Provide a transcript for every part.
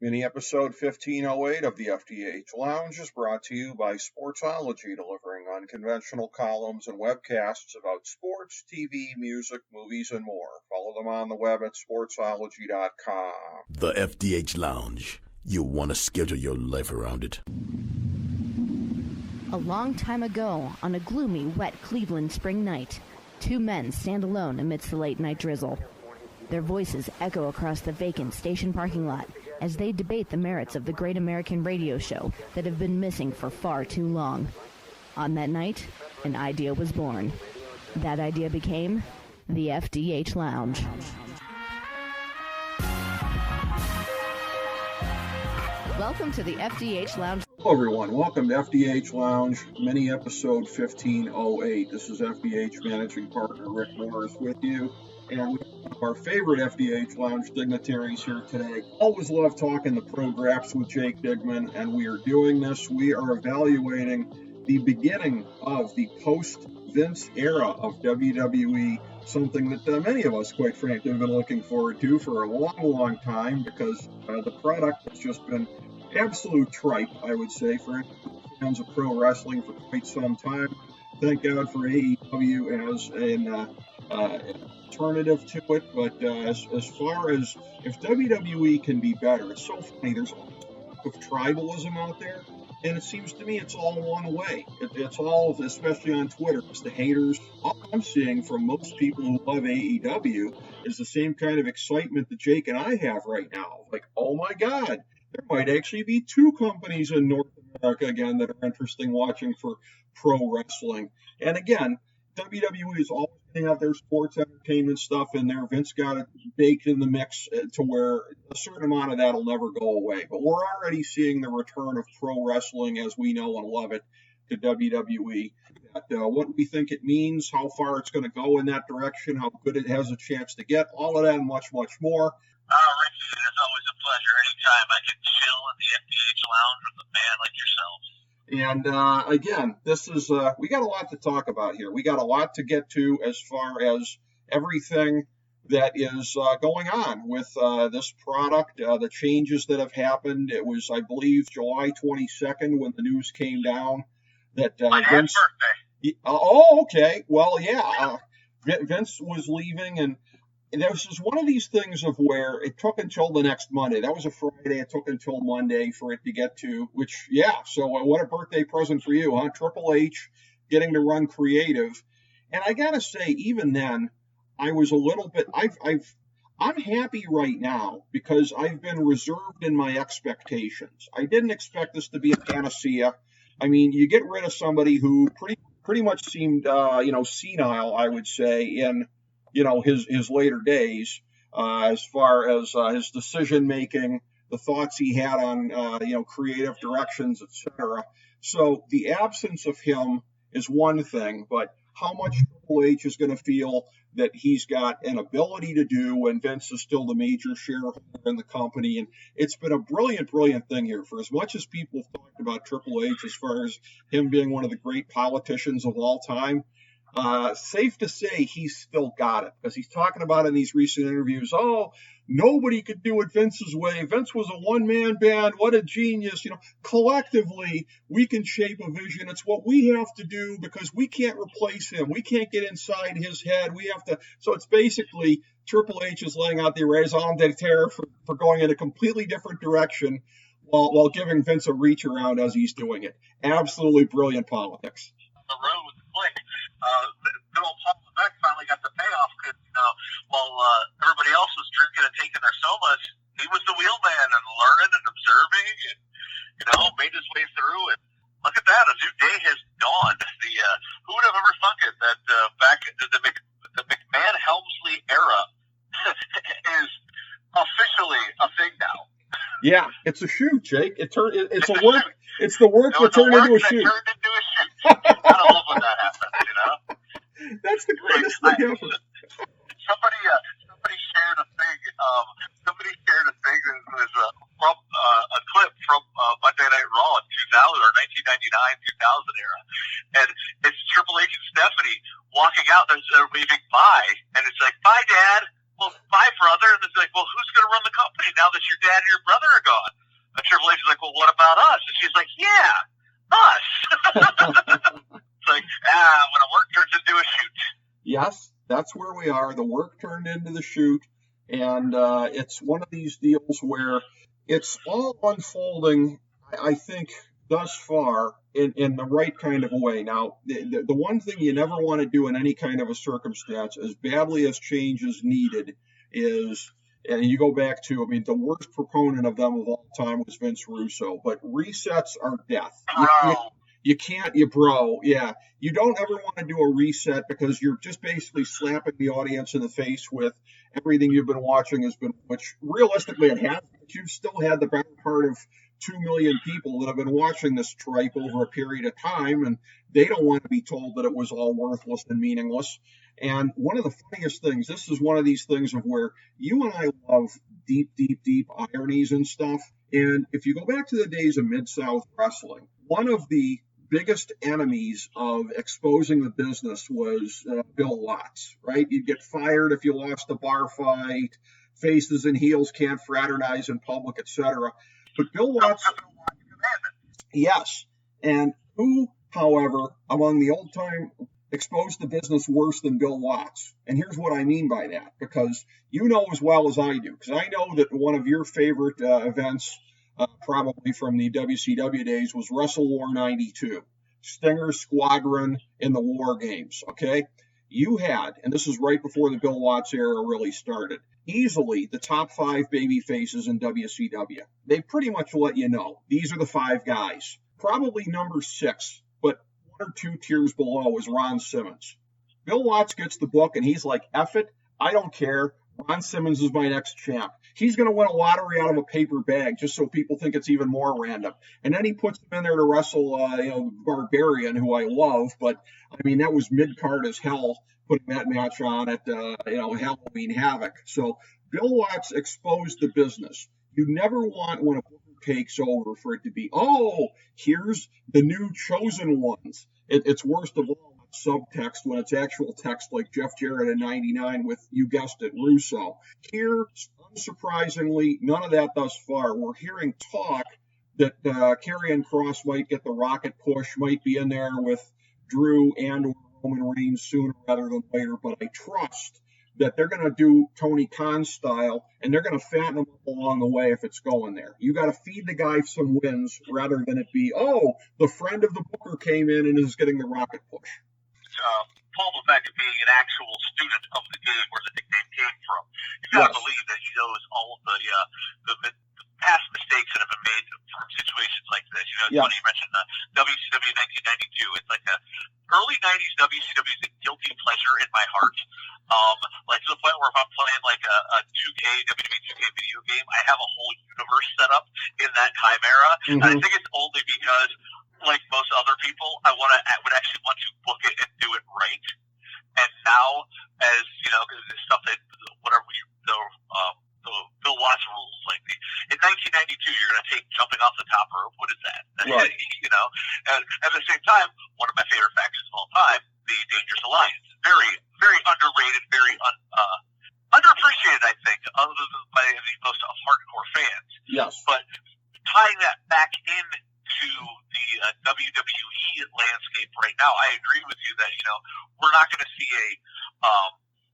Mini episode 1508 of the FDH Lounge is brought to you by Sportsology, delivering unconventional columns and webcasts about sports, TV, music, movies, and more. Follow them on the web at sportsology.com. The FDH Lounge. You'll want to schedule your life around it. A long time ago, on a gloomy, wet Cleveland spring night, two men stand alone amidst the late-night drizzle. Their voices echo across the vacant station parking lot as they debate the merits of the great American radio show that have been missing for far too long. On that night, an idea was born. That idea became the FDH Lounge. Welcome to the FDH Lounge. Hello, everyone. Welcome to FDH Lounge, mini episode 1508. This is FDH managing partner Rick Morris with you. And we have our favorite FDH Lounge dignitaries here today. Always love talking the pro graps with Jake Digman, and we are doing this. We are evaluating the beginning of the post-Vince era of WWE, something that many of us, quite frankly, have been looking forward to for a long, long time, because the product has just been absolute tripe, I would say, for fans of pro wrestling for quite some time. Thank God for AEW as an alternative to it, but as far as if WWE can be better, it's so funny. There's a lot of tribalism out there, and it seems to me it's all one way. It's all, especially on Twitter, it's the haters. All I'm seeing from most people who love AEW is the same kind of excitement that Jake and I have right now. Like, oh my God, there might actually be two companies in North America again that are interesting watching for pro wrestling. And again, WWE is always going to have their sports entertainment stuff in there. Vince got it baked in the mix to where a certain amount of that will never go away. But we're already seeing the return of pro wrestling as we know and love it to WWE. What we think it means, how far it's going to go in that direction, how good it has a chance to get, all of that and much, much more. Ricky, it is always a pleasure. Anytime I can chill in the FDH Lounge with a man like yourself. And again, this is we got a lot to talk about here. We got a lot to get to as far as everything that is going on with this product, the changes that have happened. It was, I believe, July 22nd when the news came down that my dad's birthday. Oh, okay. Well, yeah, Vince was leaving, and this is one of these things of where it took until the next Monday. That was a Friday. It took until Monday for it to get to, which, yeah. So what a birthday present for you, huh? Triple H getting to run creative. And I got to say, even then, I was a little bit, I'm happy right now because I've been reserved in my expectations. I didn't expect this to be a panacea. I mean, you get rid of somebody who pretty much seemed, senile, I would say, in his later days, as far as his decision making, the thoughts he had on creative directions, etc. So the absence of him is one thing, but how much Triple H is going to feel that he's got an ability to do when Vince is still the major shareholder in the company. And it's been a brilliant, brilliant thing here. For as much as people have talked about Triple H as far as him being one of the great politicians of all time, safe to say he's still got it, because he's talking about in these recent interviews, nobody could do it Vince's way. Vince was a one-man band. What a genius. Collectively, we can shape a vision. It's what we have to do because we can't replace him. We can't get inside his head. We have to. So it's basically Triple H is laying out the raison d'etre for going in a completely different direction while giving Vince a reach around as he's doing it. Absolutely brilliant politics. The road was slick. Good old Paul Levesque finally got the payoff because, while everybody else was drinking and taking their sodas, he was the wheelman and learning and observing and, made his way through. And look at that, a new day has dawned. Who would have ever thunk it that back into the McMahon Helmsley era is officially a thing now? Yeah, it's a shoot, Jake. It's a work. It's the work that turned into a shoot. Turned into a shoot. Gotta love when that happens, That's the greatest thing ever. Somebody shared a thing. Somebody shared a thing that was from a clip from Monday Night Raw in 2000 or 1999-2000 era, and it's Triple H and Stephanie walking out. They're waving bye, and it's like, "Bye, Dad." Well, bye, brother. And it's like, well, who's going to run the company now that your dad and your brother are gone? And Triple H is like, well, what about us? And she's like, yeah, us. It's like, when a work turns into a shoot. Yes, that's where we are. The work turned into the shoot, and it's one of these deals where it's all unfolding, I think, thus far in the right kind of a way. Now, the one thing you never want to do in any kind of a circumstance, as badly as change is needed, is, and you go back to, I mean, the worst proponent of them of all time was Vince Russo, but resets are death. You can't, yeah. You don't ever want to do a reset because you're just basically slapping the audience in the face with everything you've been watching has been, which realistically it has, but you've still had the better part of 2 million people that have been watching this tripe over a period of time, and they don't want to be told that it was all worthless and meaningless. And one of the funniest things, this is one of these things of where you and I love deep ironies and stuff. And if you go back to the days of Mid-South Wrestling, one of the biggest enemies of exposing the business was Bill Watts, right? You'd get fired if you lost a bar fight, faces and heels can't fraternize in public, etc. But Bill Watts, yes. And who, however, among the old time exposed the business worse than Bill Watts? And here's what I mean by that, because you know as well as I do, because I know that one of your favorite events, probably from the WCW days, was Wrestle War 92, Stinger Squadron in the War Games, okay? You had, and this is right before the Bill Watts era really started, easily the top 5 baby faces in WCW. They pretty much let you know, these are the 5 guys. Probably number 6, but 1 or 2 tiers below is Ron Simmons. Bill Watts gets the book and he's like, F it, I don't care. Ron Simmons is my next champ. He's going to win a lottery out of a paper bag just so people think it's even more random. And then he puts him in there to wrestle Barbarian, who I love, but I mean, that was mid-card as hell, putting that match on at Halloween Havoc. So Bill Watts exposed the business. You never want, when a booker takes over, for it to be, oh, here's the new chosen ones. It's worst of all subtext when it's actual text, like Jeff Jarrett in 99 with, you guessed it, Russo. Here, unsurprisingly, none of that thus far. We're hearing talk that Karrion Kross might get the rocket push, might be in there with Drew and Roman Reigns sooner rather than later, but I trust that they're going to do Tony Khan style, and they're going to fatten him up along the way if it's going there. You got to feed the guy some wins rather than it be, oh, the friend of the booker came in and is getting the rocket push. Paul Levesque being an actual student of the game where the nickname came from. You got to believe that he knows all of the past mistakes that have been made from situations like this. You know, it's funny you mentioned the WCW 1992. It's like a early 90s WCW is a guilty pleasure in my heart. Like to the point where if I'm playing like a 2K, WWE 2K video game, I have a whole universe set up in that time era. Mm-hmm. And I think it's only because, like most other people, I would actually want to book it and do it right. And now, as you know, because it's stuff that whatever the Bill Watts rules, like in 1992, you're going to take jumping off the top rope. What is that? Right. You know, and at the same time, one of my favorite factions of all time, the Dangerous Alliance, very underrated, very underappreciated, I think, other than by the most hardcore fans. Yes. But tying that back into the WWE landscape right now, I agree with you that, you know, we're not going to see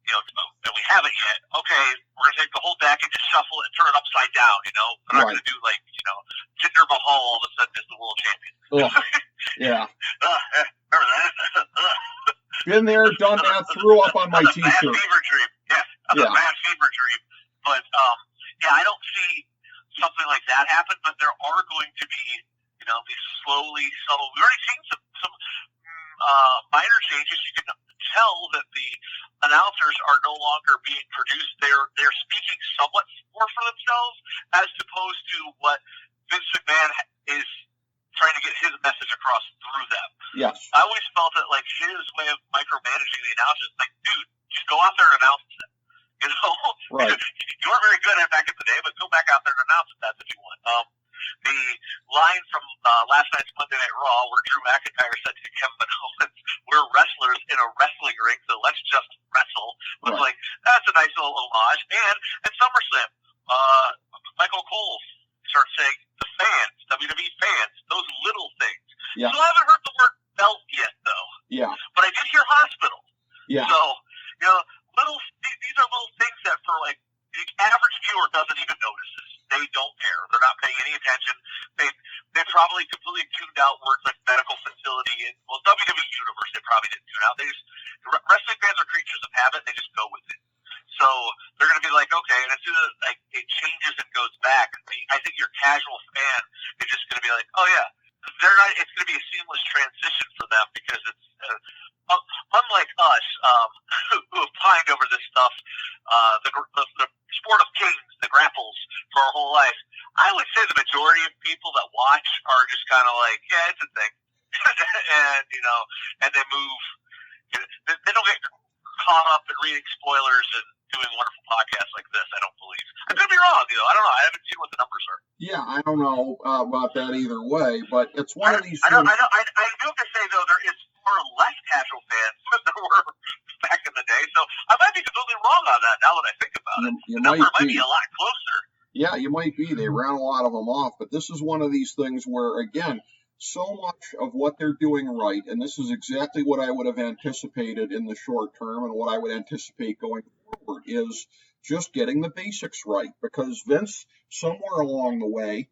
and we haven't yet. Okay, we're going to take the whole deck and just shuffle it and turn it upside down, you know? We're not going to do, like, you know, Jinder Mahal all of a sudden is the world champion. Yeah. Remember that? Been there, done that, threw up on my T-shirt. Mad fever dream. Yes, a mad fever dream. But, I don't see something like that happen, but there are going to be, you know, these slowly, subtle. We've already seen some minor changes. You can tell that the announcers are no longer being produced. They're speaking somewhat more for themselves as opposed to what Vince McMahon is trying to get his message across through them. Yes. I always felt that, like, his way of micromanaging the announcers, like, dude, just go out there and announce it. You know? Right. You weren't very good at it back in the day, but go back out there and announce it. That's if you want. The line from last night's Monday Night Raw where Drew McIntyre said to Kevin Owens, we're wrestlers in a wrestling ring, so let's just wrestle, was like, that's a nice little homage. And at SummerSlam, Michael Cole starts saying, the Yeah. So I haven't heard the word belt yet, though. Yeah. But I did hear hospital. Yeah. So, these are little things that for, like, the average viewer doesn't even notice this. They don't care. They're not paying any attention. They probably completely tuned out words like medical facility. And, well, WWE Universe, they probably didn't tune out. Wrestling fans are creatures of habit. They just go with it. So they're going to be like, okay, and as soon as it changes and goes back, I think your casual fan is just going to be like, oh yeah, it's going to be a seamless transition for them because it's unlike us who have pined over this stuff, the sport of kings, the grapples for our whole life. I would say the majority of people that watch are just kind of like, yeah, it's a thing, and they move. They don't get caught up in reading spoilers and doing wonderful podcasts like this, I don't believe. I could be wrong, I don't know. I haven't seen what the numbers are. Yeah, I don't know about that either way, but it's one of these things. I do have to say, though, there is far less casual fans than there were back in the day, so I might be completely wrong on that now that I think about it. The number might be a lot closer. Yeah, you might be. They ran a lot of them off, but this is one of these things where, again, so much of what they're doing right, and this is exactly what I would have anticipated in the short term and what I would anticipate going forward, is just getting the basics right. Because Vince, somewhere along the way,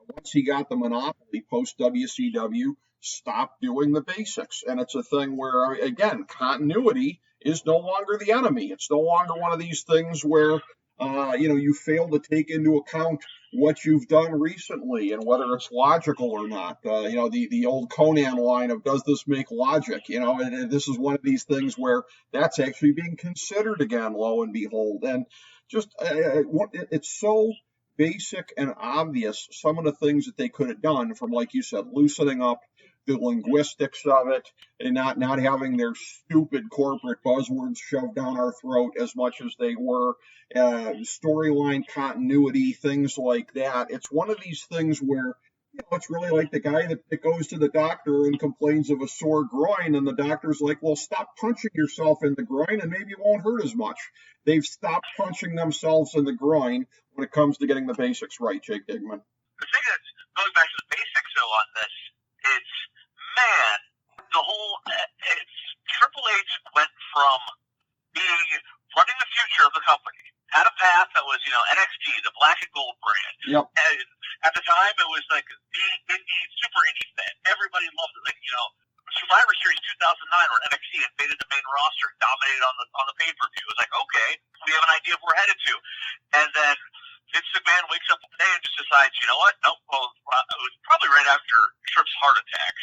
once he got the monopoly post-WCW, stopped doing the basics. And it's a thing where, again, continuity is no longer the enemy. It's no longer one of these things where you fail to take into account what you've done recently and whether it's logical or not. The old Conan line of does this make logic? And this is one of these things where that's actually being considered again, lo and behold. And just it's so basic and obvious, some of the things that they could have done, from, like you said, loosening up the linguistics of it and not having their stupid corporate buzzwords shoved down our throat as much as they were, storyline continuity, things like that. It's one of these things where it's really like the guy that goes to the doctor and complains of a sore groin, and the doctor's like, well, stop punching yourself in the groin and maybe it won't hurt as much. They've stopped punching themselves in the groin when it comes to getting the basics right, Jake Digman. The thing that's going back to the basics, though, on this, it's Triple H went from running the future of the company, had a path that was, NXT, the black and gold brand. Yep. And at the time, it was like the indie, super indie fan. Everybody loved it. Survivor Series 2009, where NXT invaded the main roster, dominated on the pay-per-view. It was like, okay, we have an idea of where we're headed to. And then Vince McMahon wakes up one day and just decides, you know what? Nope. Well, it was probably right after Tripp's heart attack.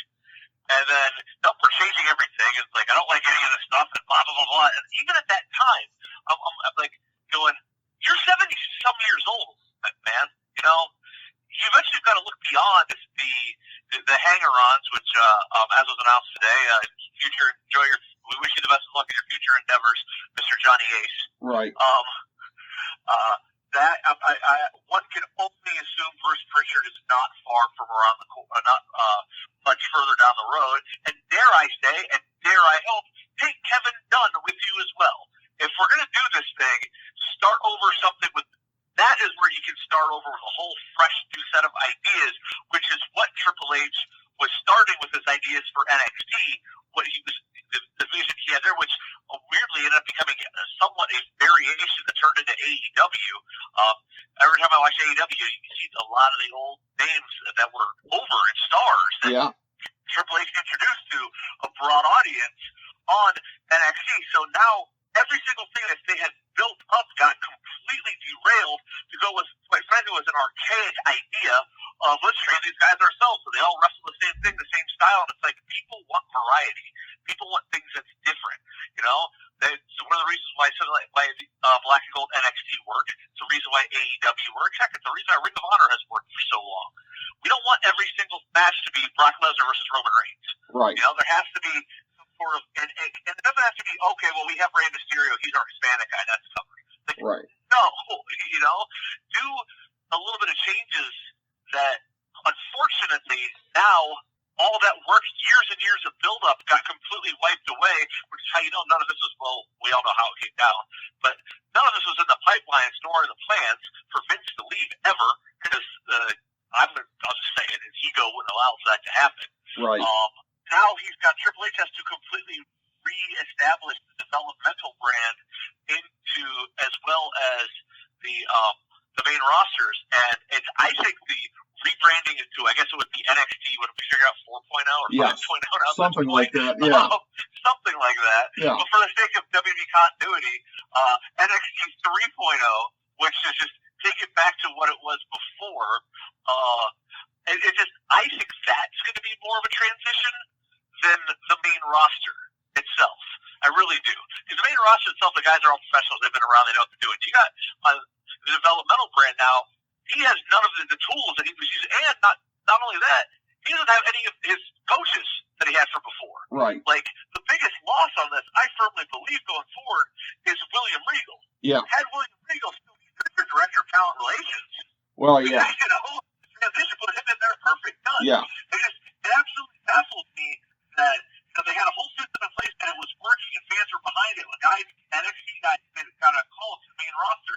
And then, nope, we're changing everything. It's like, I don't like any of this stuff, and blah, blah, blah, blah. And even at that time, I'm like going, you're 70-some years old, man. You eventually got to look beyond the hanger-ons, which, as was announced today, we wish you the best of luck in your future endeavors, Mr. Johnny Ace. Right. One can only assume Bruce Pritchard is not far from around the corner, not much further down the road. And dare I say, and dare I hope, take Kevin Dunn with you as well. If we're going to do this thing, start over something with. That is where you can start over with a whole fresh new set of ideas, which is what Triple H was starting with his ideas for NXT. What he was, the vision he had there, which weirdly ended up becoming somewhat a variation that turned into AEW. Every time I watch AEW, you see a lot of the old names that were over and stars that Triple H introduced to a broad audience on NXT. So now every single thing that they had built up got completely derailed to go with, quite frankly, was an archaic idea of let's train these guys ourselves so they all wrestle the same thing, the same style. And it's like people want variety. People want things that's different. So one of the reasons why Black and Gold NXT worked. It's the reason why AEW works. Heck, it's the reason why Ring of Honor has worked for so long. We don't want every single match to be Brock Lesnar versus Roman Reigns. Right. There has to be some sort of, and it doesn't have to be, okay, well, we have Rey Mysterio. He's our Hispanic guy. That's covered. Right. No, do a little bit of changes that, unfortunately, now all that work, years and years of build-up, got completely wiped away, which is how none of this was, well, we all know how it came down, but none of this was in the pipelines nor in the plans for Vince to leave ever, because I'll just say it, his ego wouldn't allow for that to happen. Right. Now he's got Triple H has to completely reestablish the developmental brand into as well as the main rosters, and I think the rebranding into, I guess it would be NXT, would we figure out 4.0 or 5.0 now? Something like that, yeah. Something like that. Yeah. But for the sake of WWE continuity, NXT 3.0, which is just take it back to what it was before, I think that's going to be more of a transition than the main roster itself. I really do. Because the main roster itself, the guys are all professionals. They've been around. They know what they're doing. You got the developmental brand now. He has none of the tools that he was using. And not only that, he doesn't have any of his coaches that he had from before. Right. Like, the biggest loss on this, I firmly believe, going forward, is William Regal. Yeah. Had William Regal still be the director of talent relations, well, yeah. Transition put him in there perfect. Done. Yeah. It absolutely baffled me that they had a whole system in place and it was working and fans were behind it. When guys, NXT guys, got a call to the main roster,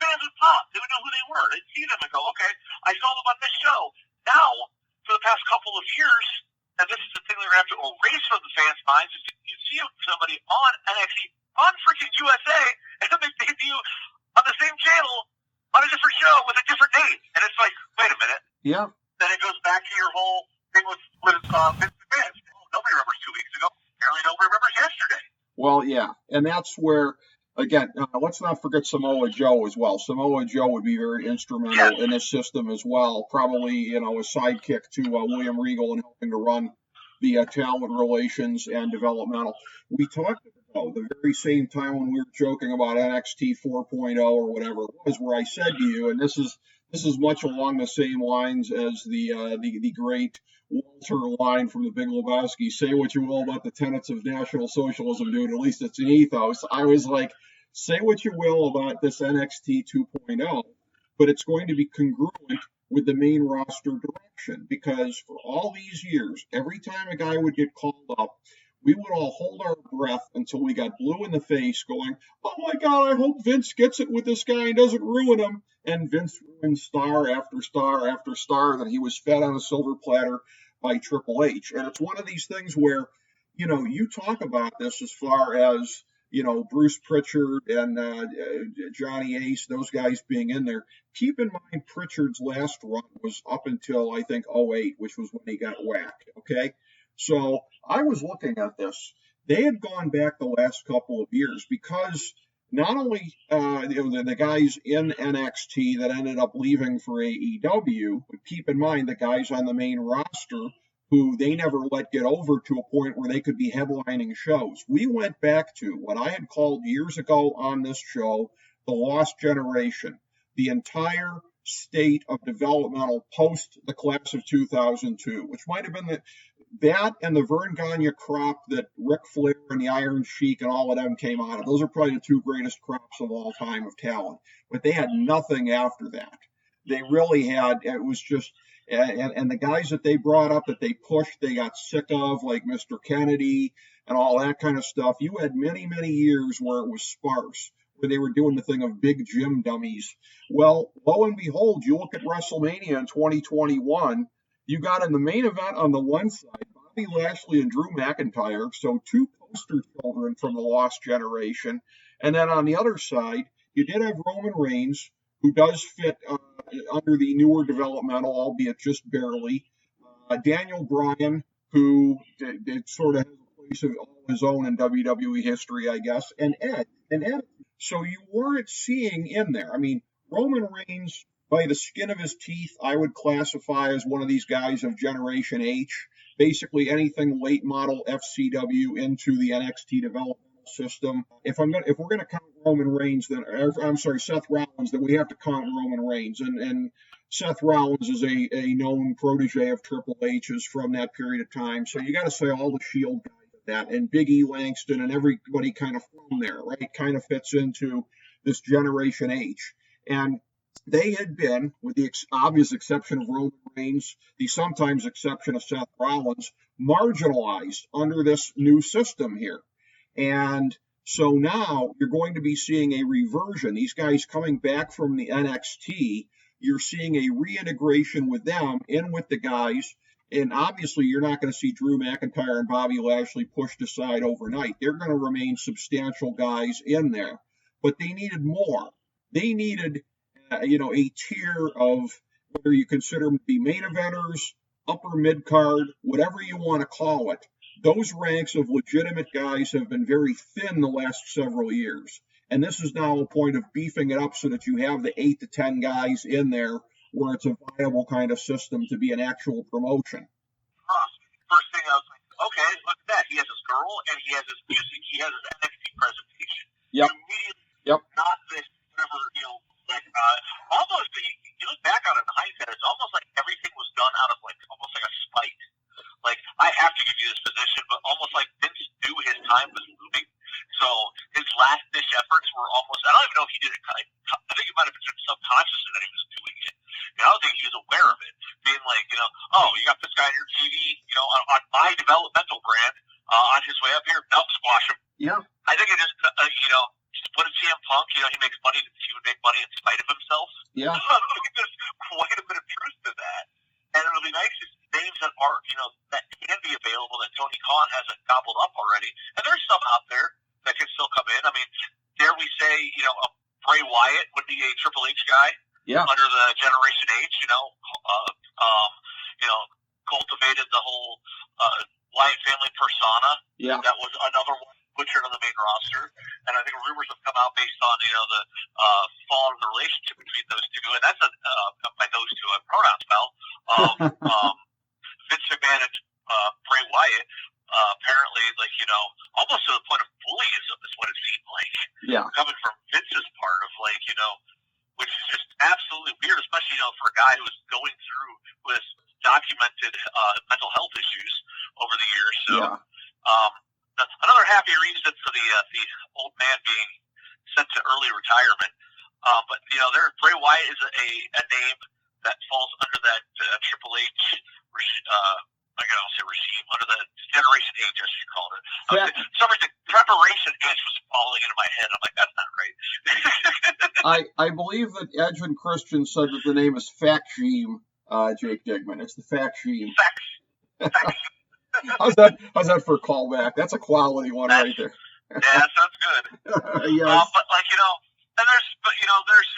fans would pop. They would know who they were. They'd see them and go, okay, I saw them on this show. Now, for the past couple of years, and this is the thing they're going to have to erase from the fans' minds, is you see somebody on NXT, on freaking USA, and then they debut on the same channel on a different show with a different name. And it's like, wait a minute. Yeah. Then it goes back to your whole thing with Vince McMahon. Nobody remembers 2 weeks ago. Apparently nobody remembers yesterday. Well, yeah. And that's where, again, let's not forget Samoa Joe as well. Samoa Joe would be very instrumental in this system as well. Probably, a sidekick to William Regal and helping to run the talent relations and developmental. We talked about the very same time when we were joking about NXT 4.0 or whatever it was, where I said to you, and this is much along the same lines as the great Walter line from The Big Lebowski, say what you will about the tenets of National Socialism, dude, at least it's an ethos. I was like, say what you will about this NXT 2.0, but it's going to be congruent with the main roster direction, because for all these years, every time a guy would get called up, we would all hold our breath until we got blue in the face going, oh my God, I hope Vince gets it with this guy and doesn't ruin him. And Vince ruined star after star after star that he was fed on a silver platter by Triple H. And it's one of these things where, you talk about this as far as, Bruce Pritchard and Johnny Ace, those guys being in there. Keep in mind, Pritchard's last run was up until, I think, 2008, which was when he got whacked, okay? So I was looking at this. They had gone back the last couple of years because not only the guys in NXT that ended up leaving for AEW, but keep in mind the guys on the main roster who they never let get over to a point where they could be headlining shows. We went back to what I had called years ago on this show, the Lost Generation, the entire state of developmental post the class of 2002, which might have been that and the Vern Gagne crop that Ric Flair and the Iron Sheik and all of them came out of. Those are probably the two greatest crops of all time of talent. But they had nothing after that. They really had, it was just, and the guys that they brought up that they pushed, they got sick of, like Mr. Kennedy and all that kind of stuff. You had many, many years where it was sparse, where they were doing the thing of big gym dummies. Well, lo and behold, you look at WrestleMania in 2021, you got in the main event on the one side, Bobby Lashley and Drew McIntyre, so two poster children from the Lost Generation. And then on the other side, you did have Roman Reigns, who does fit under the newer developmental, albeit just barely. Daniel Bryan, who did sort of has a place of all his own in WWE history, I guess, and Ed. So you weren't seeing in there. I mean, Roman Reigns, by the skin of his teeth, I would classify as one of these guys of Generation H. Basically anything late model FCW into the NXT developmental system. If we're gonna count Roman Reigns, then Seth Rollins, then we have to count Roman Reigns. And Seth Rollins is a known protege of Triple H's from that period of time. So you got to say all the Shield guys at that, and Big E Langston and everybody kind of from there, right? Kind of fits into this Generation H. And they had been, with the obvious exception of Roman Reigns, the sometimes exception of Seth Rollins, marginalized under this new system here. And so now you're going to be seeing a reversion. These guys coming back from the NXT, you're seeing a reintegration with them in with the guys. And obviously, you're not going to see Drew McIntyre and Bobby Lashley pushed aside overnight. They're going to remain substantial guys in there. But they needed more. They needed, a tier of whether you consider them to be main eventers, upper mid-card, whatever you want to call it. Those ranks of legitimate guys have been very thin the last several years. And this is now a point of beefing it up so that you have the 8 to 10 guys in there where it's a viable kind of system to be an actual promotion. First thing I was like, okay, look at that. He has his girl and he has his music. He has his NXT presentation. Yep. Immediately, not this, whatever, almost, you look back on it in hindsight, it's almost like everything was done out of, almost like a spite. Like, I have to give you this position, but almost like Vince knew his time was moving. So his last-ditch efforts were almost, I don't even know if he did it, I think it might have been subconsciously that he was doing it. I don't think he was aware of it. Being like, you got this guy on your TV, on my developmental brand, on his way up here, nope, squash him. Yeah. I think it just, what did CM Punk, he would make money in spite of himself. Yeah. There's quite a bit of truth to that. And it'll be nice to see names that are, that can be available that Tony Khan hasn't gobbled up already. And there's some out there that can still come in. I mean, dare we say, a Bray Wyatt would be a Triple H guy. Yeah. Under the Generation H, cultivated the whole Wyatt family persona. Yeah. That was another one butchered on the main roster. And I think rumors have come out based on, the fall of the relationship between those two. And that's by those two, a pronoun spell. Vince McMahon and Bray Wyatt, apparently, almost to the point of bullyism is what it seemed like. Yeah. Coming from Vince's part of, which is just absolutely weird, especially, for a guy who was going through with documented mental health issues over the years. So, another happy reason for the old man being sent to early retirement. But Bray Wyatt is a name that falls under that Triple H regime, under the Generation H, as you called it. For some reason, Preparation H was falling into my head. I'm like, that's not right. I believe that Edge and Christian said that the name is Fact-Gene, Jake Digman. It's the Fact-Gene. How's that for a callback? That's a quality one right there. Yeah, that sounds good. Yes. But there's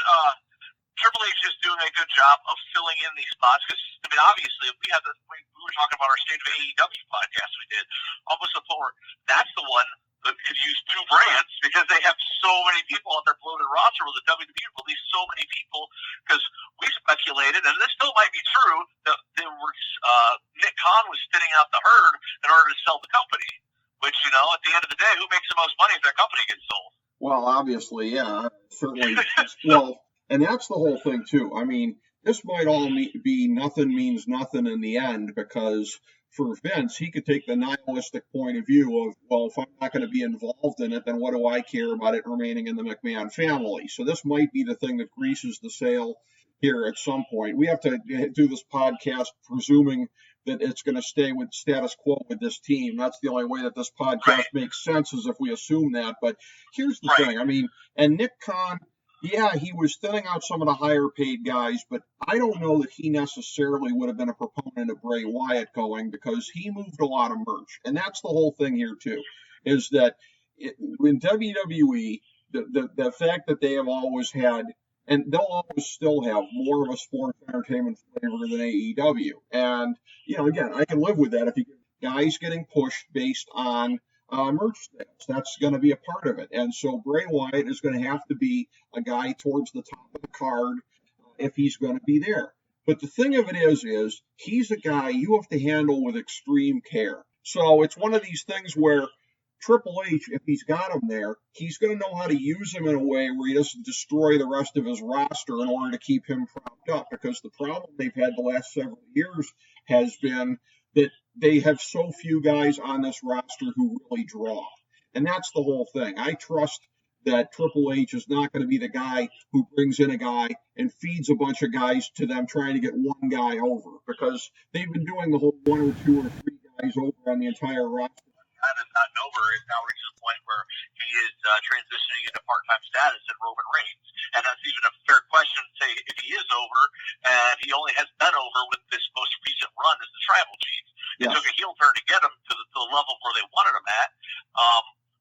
Triple H is doing a good job of filling in these spots because obviously we were talking about our State of AEW podcast we did, almost before. That's the one that could use two brands because they have so many people on their bloated roster with the WWE released so many people because we speculated, and this still might be true, that Nick Khan was thinning out the herd in order to sell the company. Which, at the end of the day, who makes the most money if that company gets sold? Well, obviously, yeah, certainly. Well, and that's the whole thing, too. I mean, this might all be nothing means nothing in the end because for Vince, he could take the nihilistic point of view of, well, if I'm not going to be involved in it, then what do I care about it remaining in the McMahon family? So this might be the thing that greases the sail here at some point. We have to do this podcast presuming that it's going to stay with status quo with this team. That's the only way that this podcast makes sense is if we assume that. But here's the thing. I mean, and Nick Khan, yeah, he was thinning out some of the higher paid guys, but I don't know that he necessarily would have been a proponent of Bray Wyatt going because he moved a lot of merch. And that's the whole thing here, too, is that in WWE, the fact that they have always had, and they'll always still have more of a sports entertainment flavor than AEW. And, again, I can live with that if you get guys getting pushed based on merch sales. That's going to be a part of it. And so Bray Wyatt is going to have to be a guy towards the top of the card if he's going to be there. But the thing of it is he's a guy you have to handle with extreme care. So it's one of these things where Triple H, if he's got him there, he's going to know how to use him in a way where he doesn't destroy the rest of his roster in order to keep him propped up. Because the problem they've had the last several years has been that they have so few guys on this roster who really draw. And that's the whole thing. I trust that Triple H is not going to be the guy who brings in a guy and feeds a bunch of guys to them trying to get one guy over. Because they've been doing the whole one or two or three guys over on the entire roster. Has gotten over is now reached the point where he is transitioning into part-time status in Roman Reigns. And that's even a fair question to say if he is over, and he only has been over with this most recent run as the tribal chief. It took a heel turn to get him to the level where they wanted him at.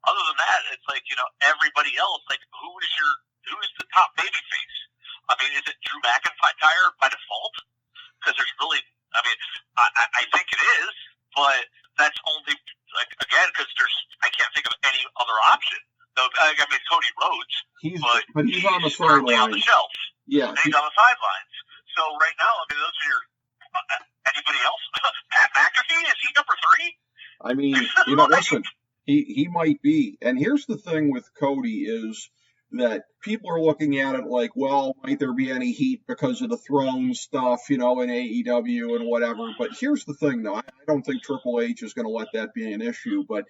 Other than that, it's like, everybody else, like, who is the top baby face? I mean, is it Drew McIntyre by default? Because there's really, I think it is, but that's only, like, again, because I can't think of any other option. So, I mean, Cody Rhodes, but he's on the sidelines. On the shelf. Yeah. And he's on the sidelines. So right now, I mean, those are your, anybody else? Pat McAfee, is he number 3? I mean, listen, he might be. And here's the thing with Cody is that people are looking at it like, well, might there be any heat because of the throne stuff, in AEW and whatever. But here's the thing, though. I don't think Triple H is going to let that be an issue. But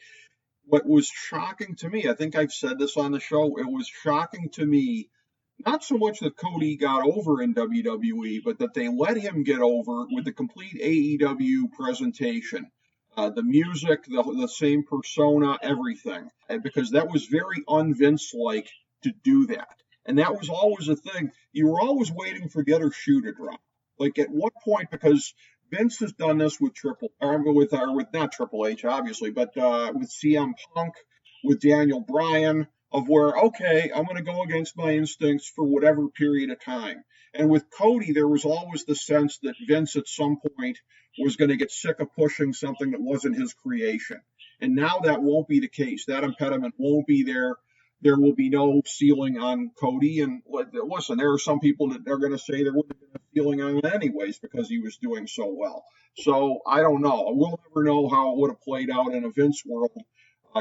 what was shocking to me, I think I've said this on the show, it was shocking to me, not so much that Cody got over in WWE, but that they let him get over with the complete AEW presentation. The music, the same persona, everything. Because that was very un-Vince-like to do that. And that was always a thing. You were always waiting for the other shoe to drop. Like, at what point, because Vince has done this with not Triple H, obviously, but with CM Punk, with Daniel Bryan, of where, okay, I'm going to go against my instincts for whatever period of time. And with Cody, there was always the sense that Vince at some point was going to get sick of pushing something that wasn't his creation. And now that won't be the case. That impediment won't be there. There will be no ceiling on Cody. And listen, there are some people that are going to say there wouldn't have been a ceiling on him anyways because he was doing so well. So I don't know. We'll never know how it would have played out in a Vince world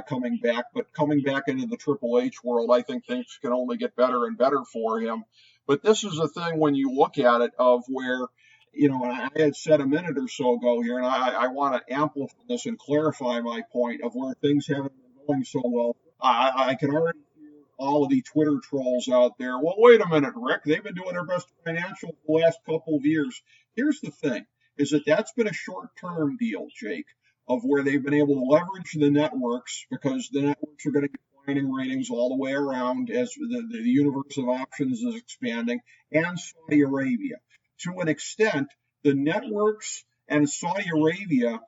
coming back. But coming back into the Triple H world, I think things can only get better and better for him. But this is a thing when you look at it of where, and I had said a minute or so ago here, and I want to amplify this and clarify my point of where things haven't been going so well. I can already hear all of the Twitter trolls out there. Well, wait a minute, Rick. They've been doing their best financial for the last couple of years. Here's the thing, is that's been a short-term deal, Jake, of where they've been able to leverage the networks because the networks are going to get declining ratings all the way around as the universe of options is expanding, and Saudi Arabia. To an extent, the networks and Saudi Arabia are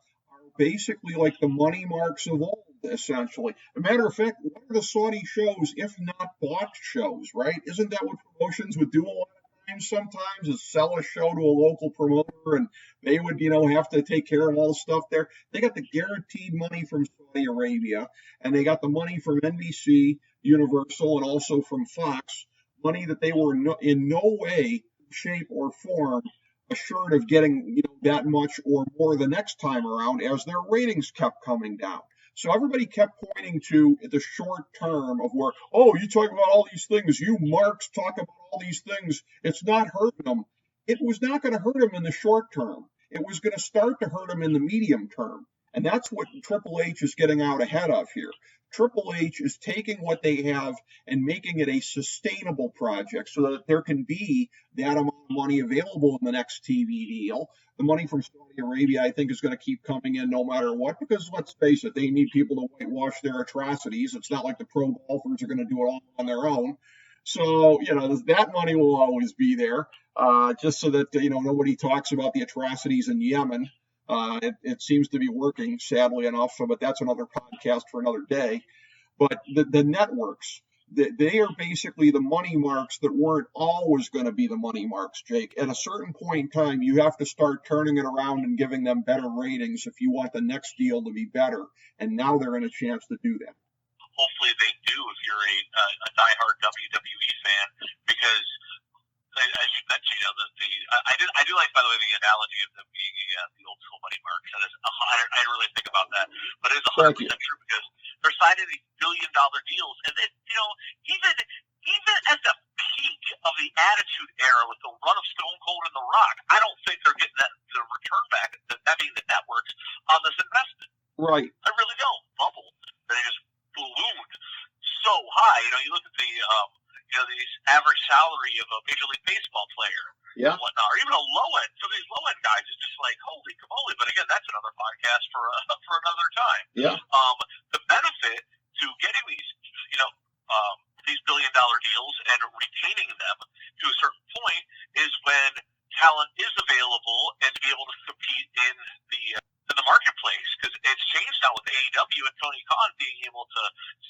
basically like the money marks of old, essentially. As a matter of fact, what are the Saudi shows, if not bought shows, right? Isn't that what promotions would do a lot of times sometimes, is sell a show to a local promoter and they would, have to take care of all the stuff there? They got the guaranteed money from Saudi Arabia, and they got the money from NBC, Universal, and also from Fox, money that they were in no way, shape, or form assured of getting that much or more the next time around as their ratings kept coming down. So everybody kept pointing to the short term of where, you talk about all these things, you marks talk about all these things, it's not hurting them. It was not going to hurt them in the short term. It was going to start to hurt them in the medium term. And that's what Triple H is getting out ahead of here. Triple H is taking what they have and making it a sustainable project so that there can be that amount of money available in the next TV deal. The money from Saudi Arabia, I think, is going to keep coming in no matter what, because let's face it, they need people to whitewash their atrocities. It's not like the pro golfers are going to do it all on their own. So, that money will always be there, just so that, nobody talks about the atrocities in Yemen. It seems to be working, sadly enough, but that's another podcast for another day. But the networks, they are basically the money marks that weren't always going to be the money marks, Jake. At a certain point in time, you have to start turning it around and giving them better ratings if you want the next deal to be better. And now they're in a chance to do that. Hopefully they do if you're a diehard WWE fan, because as you mentioned, I do like, by the way, the analogy of them being the old school money marks. That is, I didn't really think about that, but it is 100% true because they're signing these billion-dollar deals, and then even at the peak of the Attitude Era with the run of Stone Cold and The Rock, I don't think they're getting the return back. That being the networks on this investment. Right. I really don't. Bubble. They just ballooned so high. You look at the the average salary of a Major League Baseball player, and whatnot, or even a low end. Some of these low end guys is just like, holy camole. But again, that's another podcast for another time. Yeah. The benefit to getting these billion-dollar deals and retaining them to a certain point is when talent is available and to be able to compete in Tony Khan being able to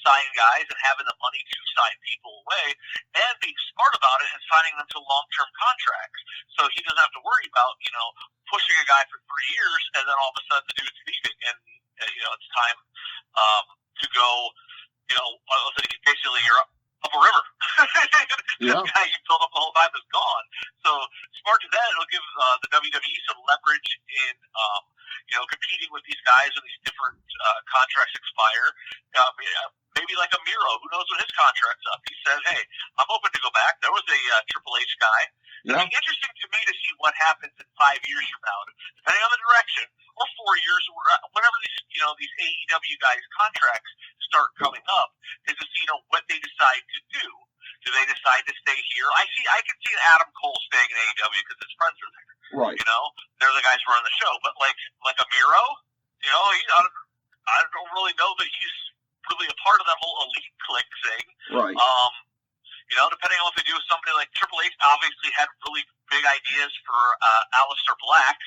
sign guys and having the money to sign people away, and being smart about it and signing them to long-term contracts, so he doesn't have to worry about pushing a guy for 3 years and then all of a sudden the dude's leaving and it's time to go. Basically you're up a river. Yeah. The guy you built up the whole time is gone. So smart to that. It'll give the WWE some leverage in competing with these guys when these different contracts expire. Maybe like a Miro, who knows when his contract's up. He said, "Hey, I'm open to go back." There was a Triple H guy. Yeah. It'll be interesting to me to see what happens in 5 years from now, depending on the direction, or 4 years, or whenever these these AEW guys' contracts start coming up, is to see what they decide to do. Do they decide to stay here? I can see Adam Cole staying in AEW because his friends are there. Right. They're the guys running the show. But like a Miro, I don't really know that he's really a part of that whole elite clique thing. Right. Depending on what they do with somebody like Triple H, obviously had really big ideas for Aleister Black.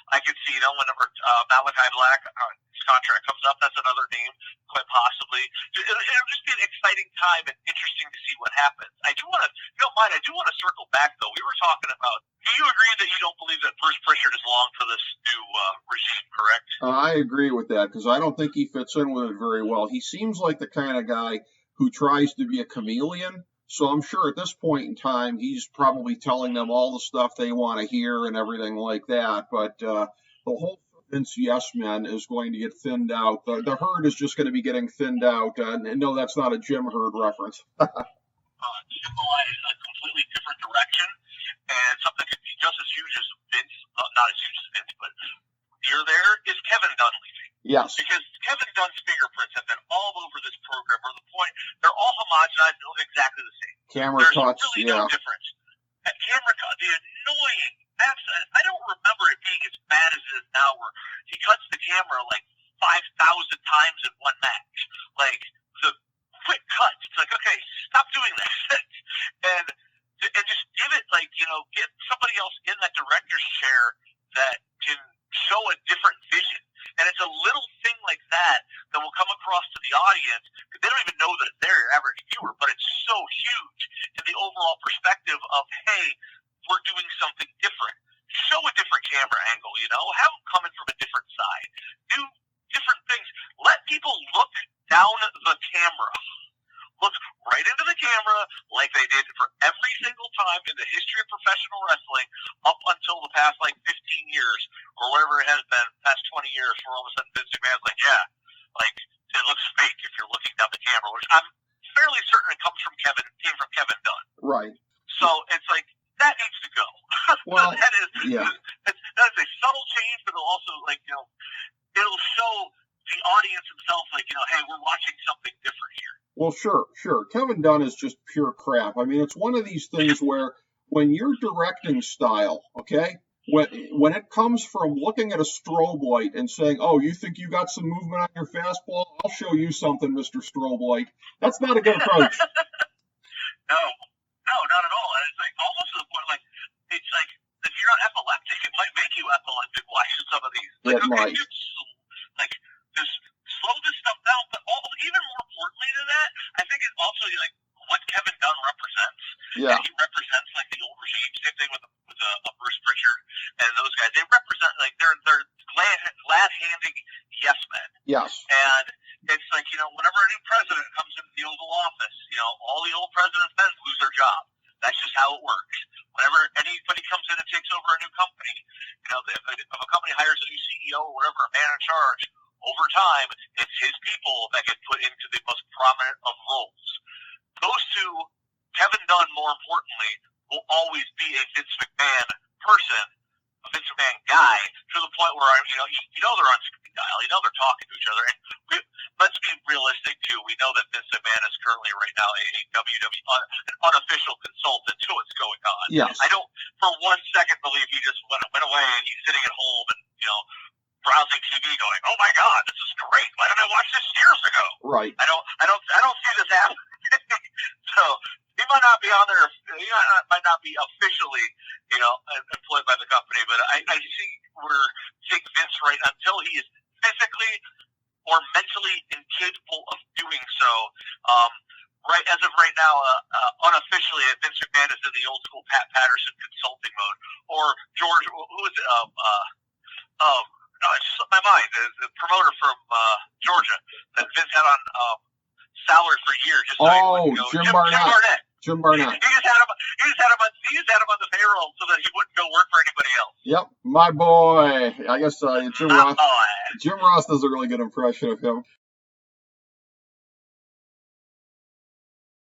I could see, whenever Malachi Black, his contract comes up, that's another name, quite possibly. It'll just be an exciting time and interesting to see what happens. I do want to, if you don't mind, I do want to circle back, though. We were talking about, do you agree that you don't believe that Bruce Prichard is long for this new regime, correct? I agree with that because I don't think he fits in with it very well. He seems like the kind of guy who tries to be a chameleon. So I'm sure at this point in time, he's probably telling them all the stuff they want to hear and everything like that. But the whole Vince yes men is going to get thinned out. The herd is just going to be getting thinned out. And no, that's not a Jim Herd reference. Symbolize a completely different direction, and something could be just as huge as Vince, not as huge as Vince, but near there is Kevin Dunn leaving. Yes. Because Kevin Dunn's fingerprints have been all over this program, or the point they're all homogenized and look exactly the same. Camera There's cuts, really yeah. no difference. At camera cut, the annoying. I don't remember it being as bad as it is now, where he cuts the camera like 5,000 times in one match. Like the quick cuts. It's like, okay, stop doing this, and just give it get somebody else in that director's chair that can show a different vision. And it's a little thing like that will come across to the audience, because they don't even know that it's there, your average viewer, but it's so huge in the overall perspective of, hey, we're doing something different. Show a different camera angle, have them coming from a different side. Do different things. Let people look down the camera. Look right into the camera like they did for every single time in the history of professional wrestling up until the past 15 years or whatever it has been, past 20 years, where all of a sudden Vince McMahon's it looks fake if you're looking down the camera, which I'm fairly certain it came from Kevin Dunn. Right. So it's that needs to go. Well, that is a subtle change, but it'll also it'll show the audience themselves hey, we're watching something different here. Well, sure. Kevin Dunn is just pure crap. I mean, it's one of these things where when your directing style, okay, when it comes from looking at a strobe light and saying, oh, you think you got some movement on your fastball? I'll show you something, Mr. Strobe Light. That's not a good approach. No, not at all. And it's almost to the point, it's if you're not epileptic, it might make you epileptic watching some of these. It might. Just slow this stuff down. But even more importantly than that, I think it's also what Kevin Dunn represents. Yeah. And he represents the old regime. Same thing with Bruce Prichard and those guys. They represent they're glad-handing yes men. Yes. And it's whenever a new president comes into the Oval Office, all the old presidents then lose their job. That's just how it works. Whenever anybody comes in and takes over a new company, if a company hires a new CEO or whatever, a man in charge, over time, it's his people that get put into the most prominent of roles. Those two, Kevin Dunn, more importantly, will always be a Vince McMahon person, a Vince McMahon guy, to the point where they're on speed dial, they're talking to each other. And let's be realistic too. We know that Vince McMahon is currently right now a WWE an unofficial consultant to what's going on. Yes. I don't for one second believe he just went away and he's sitting at home and browsing TV going, oh my God, this is great. Why didn't I watch this years ago? Right. I don't see this happening. So he might not be on there. He might not be officially, employed by the company. But I see we're seeing Vince right until he is physically or mentally incapable of doing so. Right as of right now, unofficially, Vince McMahon is in the old school Pat Patterson consulting mode, or George, who is it? It just slipped my mind. The promoter from Georgia that Vince had on salary for years. Just so he wouldn't go. Jim Barnett. Jim Barnett. He just had him on the payroll so that he wouldn't go work for anybody else. Yep, my boy. I guess Jim Ross does a really good impression of him.